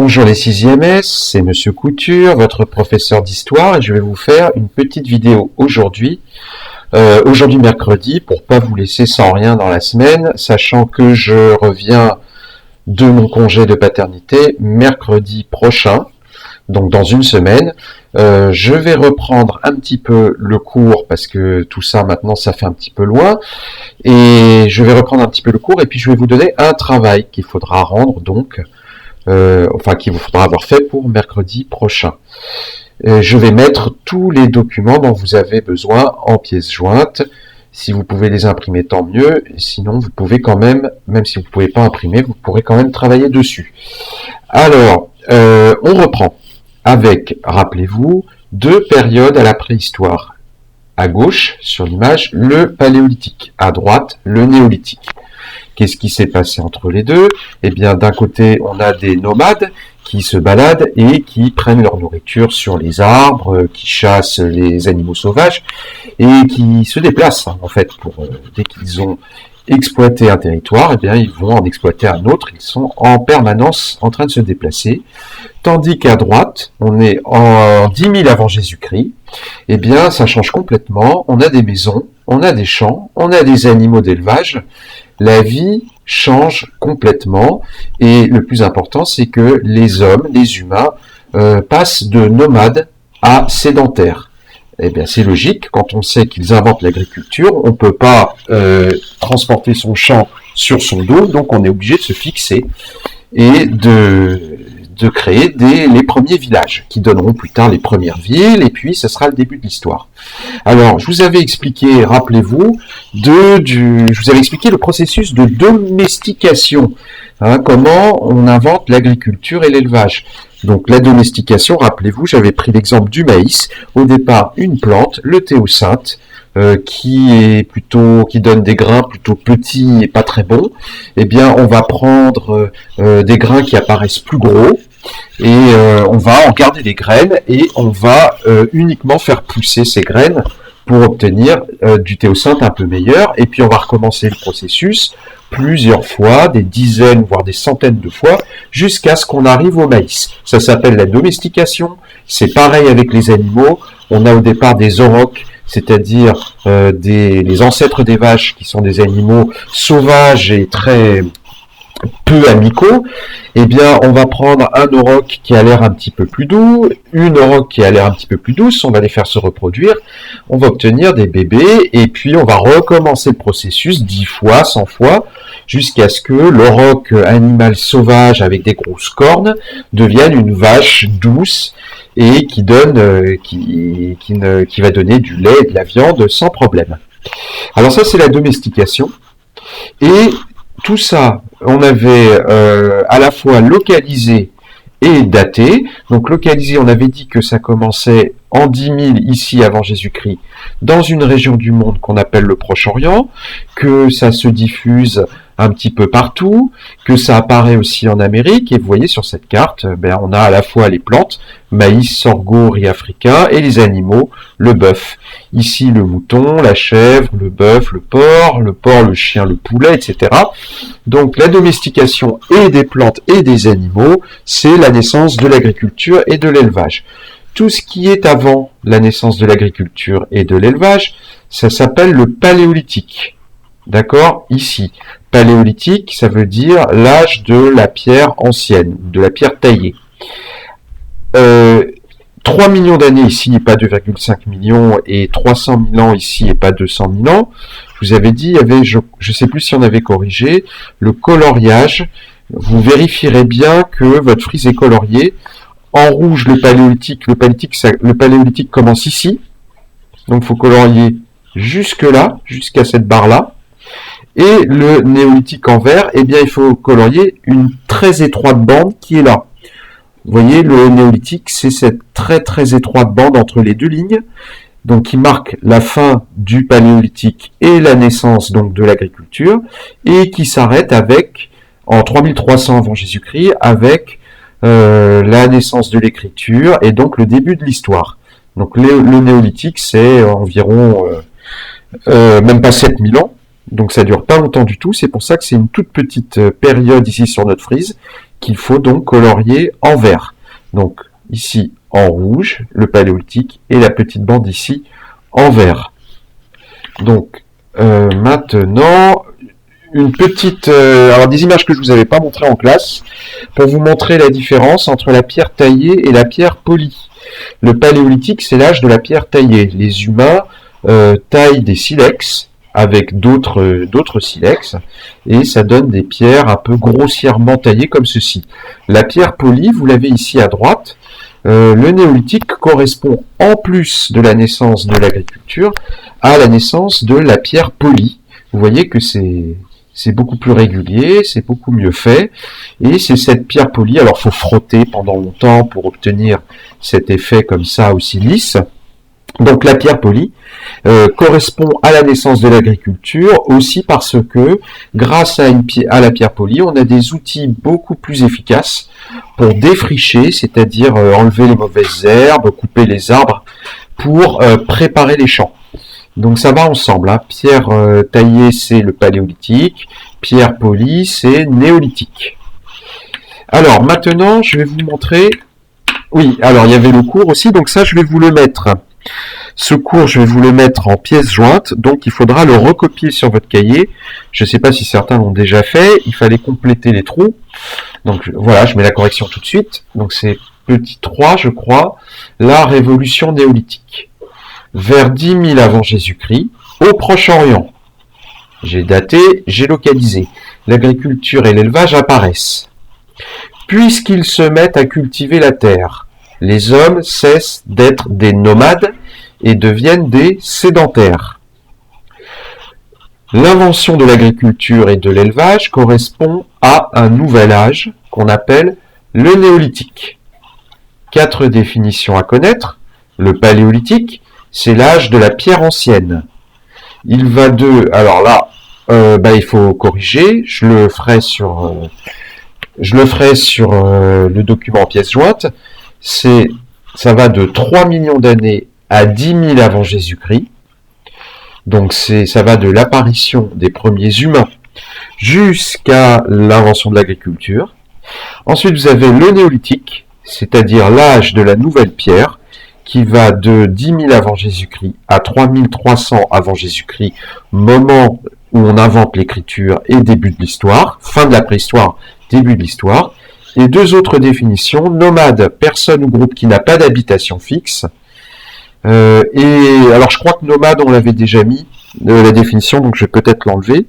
Bonjour les 6e S, c'est Monsieur Couture, votre professeur d'histoire, et je vais vous faire une petite vidéo aujourd'hui, mercredi, pour pas vous laisser sans rien dans la semaine, sachant que je reviens de mon congé de paternité mercredi prochain, donc dans une semaine. Je vais reprendre un petit peu le cours parce que tout ça maintenant ça fait un petit peu loin, et je vais reprendre un petit peu le cours et puis je vais vous donner un travail qu'il faudra rendre donc. Qu'il vous faudra avoir fait pour mercredi prochain. Je vais mettre tous les documents dont vous avez besoin en pièces jointes. Si vous pouvez les imprimer, tant mieux. Sinon, vous pouvez quand même si vous ne pouvez pas imprimer, vous pourrez quand même travailler dessus. Alors, on reprend avec, rappelez-vous, 2 périodes à la préhistoire. À gauche, sur l'image, le paléolithique. À droite, le néolithique. Qu'est-ce qui s'est passé entre les deux? Eh bien, d'un côté, on a des nomades qui se baladent et qui prennent leur nourriture sur les arbres, qui chassent les animaux sauvages et qui se déplacent, en fait, dès qu'ils ont exploité un territoire, eh bien, ils vont en exploiter un autre. Ils sont en permanence en train de se déplacer. Tandis qu'à droite, on est en 10 000 avant Jésus-Christ. Eh bien, ça change complètement. On a des maisons, on a des champs, on a des animaux d'élevage. La vie change complètement, et le plus important, c'est que les hommes, les humains, passent de nomades à sédentaires. Eh bien, c'est logique, quand on sait qu'ils inventent l'agriculture, on ne peut pas transporter son champ sur son dos, donc on est obligé de se fixer et de créer les premiers villages, qui donneront plus tard les premières villes, et puis ce sera le début de l'histoire. Alors, je vous avais expliqué, rappelez-vous, je vous avais expliqué le processus de domestication, comment on invente l'agriculture et l'élevage. Donc la domestication, rappelez-vous, j'avais pris l'exemple du maïs, au départ une plante, le théosinte, qui donne des grains plutôt petits et pas très bons. Eh bien, on va prendre des grains qui apparaissent plus gros, et on va en garder des graines, et on va uniquement faire pousser ces graines pour obtenir du théosinte un peu meilleur, et puis on va recommencer le processus plusieurs fois, des dizaines voire des centaines de fois, jusqu'à ce qu'on arrive au maïs. Ça s'appelle la domestication. C'est pareil avec les animaux. On a au départ des aurochs, c'est-à-dire les ancêtres des vaches, qui sont des animaux sauvages et très peu amicaux. Eh bien, on va prendre un auroch qui a l'air un petit peu plus doux, une auroch qui a l'air un petit peu plus douce, on va les faire se reproduire, on va obtenir des bébés, et puis on va recommencer le processus 10 fois, 100 fois, jusqu'à ce que l'auroch, animal sauvage avec des grosses cornes, devienne une vache douce, et qui va donner du lait et de la viande sans problème. Alors ça, c'est la domestication. Et tout ça, on avait à la fois localisé et daté. Donc localisé, on avait dit que ça commençait en 10 000 ici avant Jésus-Christ, dans une région du monde qu'on appelle le Proche-Orient, que ça se diffuse un petit peu partout, que ça apparaît aussi en Amérique, et vous voyez sur cette carte, on a à la fois les plantes, maïs, sorgho, riz africain, et les animaux, le bœuf. Ici le mouton, la chèvre, le bœuf, le porc, le chien, le poulet, etc. Donc la domestication et des plantes et des animaux, c'est la naissance de l'agriculture et de l'élevage. Tout ce qui est avant la naissance de l'agriculture et de l'élevage, ça s'appelle le paléolithique. D'accord? Ici, paléolithique, ça veut dire l'âge de la pierre ancienne, de la pierre taillée. 3 millions d'années ici et pas 2,5 millions, et 300 000 ans ici et pas 200 000 ans. Je vous avais dit, il y avait, je ne sais plus si on avait corrigé, le coloriage. Vous vérifierez bien que votre frise est coloriée. En rouge, le paléolithique commence ici. Donc il faut colorier jusque là, jusqu'à cette barre-là. Et le néolithique en vert, eh bien, il faut colorier une très étroite bande qui est là. Vous voyez, le néolithique, c'est cette très très étroite bande entre les deux lignes, donc qui marque la fin du paléolithique et la naissance donc de l'agriculture, et qui s'arrête en 3300 avant Jésus-Christ, avec la naissance de l'écriture et donc le début de l'histoire. Donc le néolithique, c'est environ même pas 7000 ans. Donc ça dure pas longtemps du tout, c'est pour ça que c'est une toute petite période ici sur notre frise, qu'il faut donc colorier en vert. Donc ici en rouge, le paléolithique, et la petite bande ici en vert. Donc maintenant, une petite, alors des images que je vous avais pas montrées en classe, pour vous montrer la différence entre la pierre taillée et la pierre polie. Le paléolithique, c'est l'âge de la pierre taillée. Les humains taillent des silex avec d'autres silex, et ça donne des pierres un peu grossièrement taillées comme ceci. La pierre polie, vous l'avez ici à droite. Le néolithique correspond, en plus de la naissance de l'agriculture, à la naissance de la pierre polie. Vous voyez que c'est beaucoup plus régulier, c'est beaucoup mieux fait, et c'est cette pierre polie. Alors faut frotter pendant longtemps pour obtenir cet effet comme ça aussi lisse. Donc la pierre polie correspond à la naissance de l'agriculture aussi parce que grâce à la pierre polie, on a des outils beaucoup plus efficaces pour défricher, c'est-à-dire enlever les mauvaises herbes, couper les arbres pour préparer les champs. Donc ça va ensemble, hein. Pierre taillée, c'est le paléolithique, pierre polie, c'est néolithique. Alors maintenant, je vais vous montrer... Oui, alors il y avait le cours aussi, donc ça je vais vous le mettre. Ce cours, je vais vous le mettre en pièces jointes, donc il faudra le recopier sur votre cahier. Je ne sais pas si certains l'ont déjà fait, il fallait compléter les trous. Donc voilà, je mets la correction tout de suite. Donc c'est petit 3, je crois, la révolution néolithique. Vers 10 000 avant Jésus-Christ, au Proche-Orient. J'ai daté, j'ai localisé. L'agriculture et l'élevage apparaissent. Puisqu'ils se mettent à cultiver la terre, les hommes cessent d'être des nomades et deviennent des sédentaires. L'invention de l'agriculture et de l'élevage correspond à un nouvel âge qu'on appelle le néolithique. 4 définitions à connaître. Le paléolithique, c'est l'âge de la pierre ancienne. Il va de... Alors là, il faut corriger. Je le ferai sur le document en pièces jointes. Ça va de 3 millions d'années à 10 000 avant Jésus-Christ. Donc ça va de l'apparition des premiers humains jusqu'à l'invention de l'agriculture. Ensuite, vous avez le néolithique, c'est-à-dire l'âge de la nouvelle pierre, qui va de 10 000 avant Jésus-Christ à 3300 avant Jésus-Christ, moment où on invente l'écriture et début de l'histoire, fin de la préhistoire, début de l'histoire. Et 2 autres définitions, nomade, personne ou groupe qui n'a pas d'habitation fixe. Et alors je crois que nomade, on l'avait déjà mis, la définition, donc je vais peut-être l'enlever.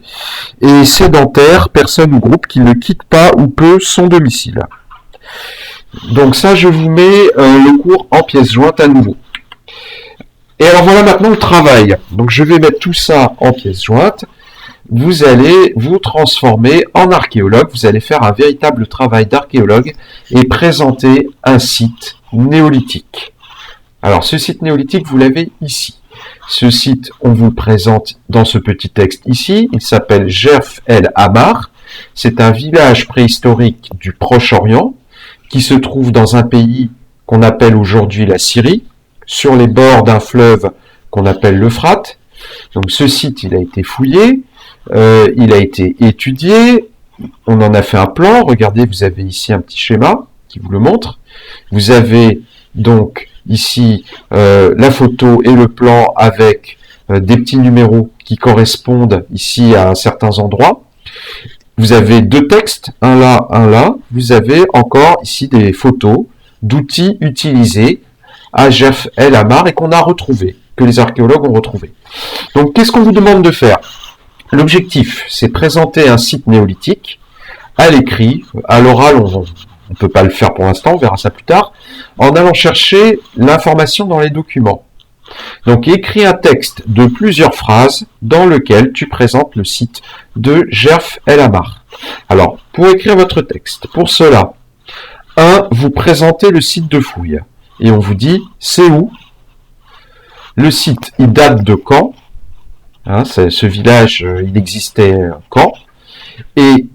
Et sédentaire, personne ou groupe qui ne quitte pas ou peu son domicile. Donc ça, je vous mets le cours en pièces jointes à nouveau. Et alors voilà maintenant le travail. Donc je vais mettre tout ça en pièces jointes. Vous allez vous transformer en archéologue. Vous allez faire un véritable travail d'archéologue et présenter un site néolithique. Alors ce site néolithique, vous l'avez ici. Ce site, on vous le présente dans ce petit texte ici. Il s'appelle Jerf El Ammar. C'est un village préhistorique du Proche-Orient qui se trouve dans un pays qu'on appelle aujourd'hui la Syrie, sur les bords d'un fleuve qu'on appelle l'Euphrate. Donc ce site, il a été fouillé, il a été étudié, on en a fait un plan. Regardez, vous avez ici un petit schéma qui vous le montre. Vous avez donc ici la photo et le plan avec des petits numéros qui correspondent ici à certains endroits. Vous avez 2 textes, un là, un là. Vous avez encore ici des photos d'outils utilisés à Jerf El Ammar et qu'on a retrouvé, que les archéologues ont retrouvé. Donc qu'est-ce qu'on vous demande de faire? L'objectif, c'est présenter un site néolithique à l'écrit. À l'oral, on ne peut pas le faire pour l'instant, on verra ça plus tard, en allant chercher l'information dans les documents. Donc écris un texte de plusieurs phrases dans lequel tu présentes le site de Jerf El Ammar. Alors, pour écrire votre texte, pour cela, 1. Vous présentez le site de fouille. Et on vous dit, c'est où? Le site, il date de quand? Ce village, il existait quand? Et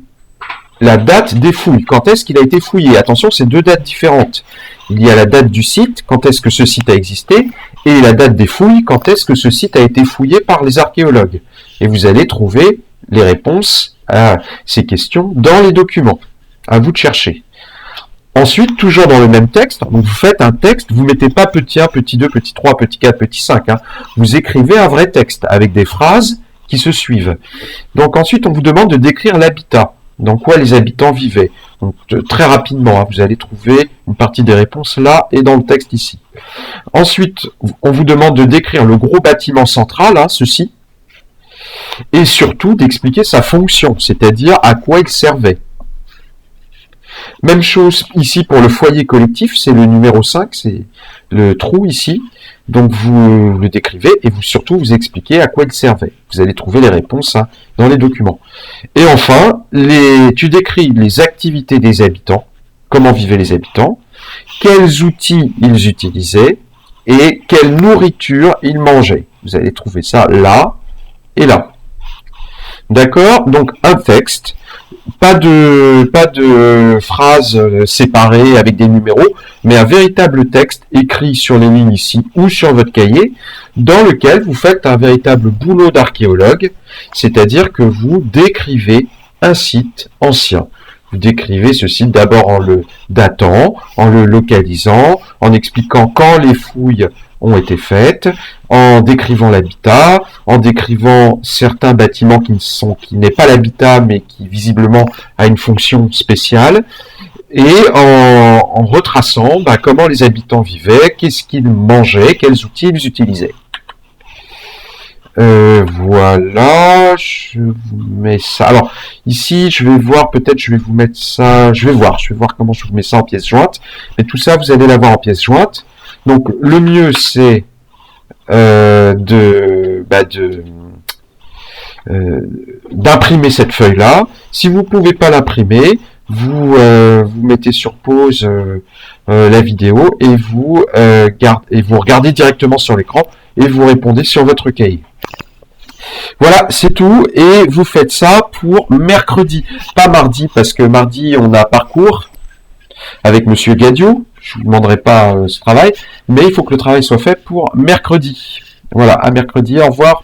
la date des fouilles, quand est-ce qu'il a été fouillé? Attention, c'est 2 dates différentes. Il y a la date du site, quand est-ce que ce site a existé, et la date des fouilles, quand est-ce que ce site a été fouillé par les archéologues. Et vous allez trouver les réponses à ces questions dans les documents. À vous de chercher. Ensuite, toujours dans le même texte, vous faites un texte, vous mettez pas petit 1, petit 2, petit 3, petit 4, petit 5. Hein. Vous écrivez un vrai texte avec des phrases qui se suivent. Donc ensuite, on vous demande de décrire l'habitat. Dans quoi les habitants vivaient. Donc très rapidement, hein, vous allez trouver une partie des réponses là et dans le texte ici. Ensuite, on vous demande de décrire le gros bâtiment central, hein, ceci, et surtout d'expliquer sa fonction, c'est-à-dire à quoi il servait. Même chose ici pour le foyer collectif, c'est le numéro 5, c'est le trou ici. Donc vous le décrivez et surtout vous expliquez à quoi il servait. Vous allez trouver les réponses hein, dans les documents. Et enfin, tu décris les activités des habitants, comment vivaient les habitants, quels outils ils utilisaient et quelle nourriture ils mangeaient. Vous allez trouver ça là et là. D'accord? Donc un texte. Pas de phrases séparées avec des numéros, mais un véritable texte écrit sur les lignes ici ou sur votre cahier, dans lequel vous faites un véritable boulot d'archéologue, c'est-à-dire que vous décrivez un site ancien. Vous décrivez ce site d'abord en le datant, en le localisant, en expliquant quand les fouilles ont été faites, en décrivant l'habitat, en décrivant certains bâtiments qui n'est pas l'habitat mais qui visiblement a une fonction spéciale, et en retraçant comment les habitants vivaient, qu'est-ce qu'ils mangeaient, quels outils ils utilisaient. Voilà, je vous mets ça. Alors ici, je vais voir, peut-être je vais vous mettre ça. Je vais voir comment je vous mets ça en pièce jointe. Mais tout ça, vous allez l'avoir en pièce jointe. Donc le mieux c'est d'imprimer cette feuille-là. Si vous ne pouvez pas l'imprimer, vous mettez sur pause la vidéo et vous regardez directement sur l'écran et vous répondez sur votre cahier. Voilà, c'est tout. Et vous faites ça pour mercredi, pas mardi, parce que mardi on a parcours avec Monsieur Gadiot. Je ne vous demanderai pas ce travail, mais il faut que le travail soit fait pour mercredi. Voilà, à mercredi, au revoir.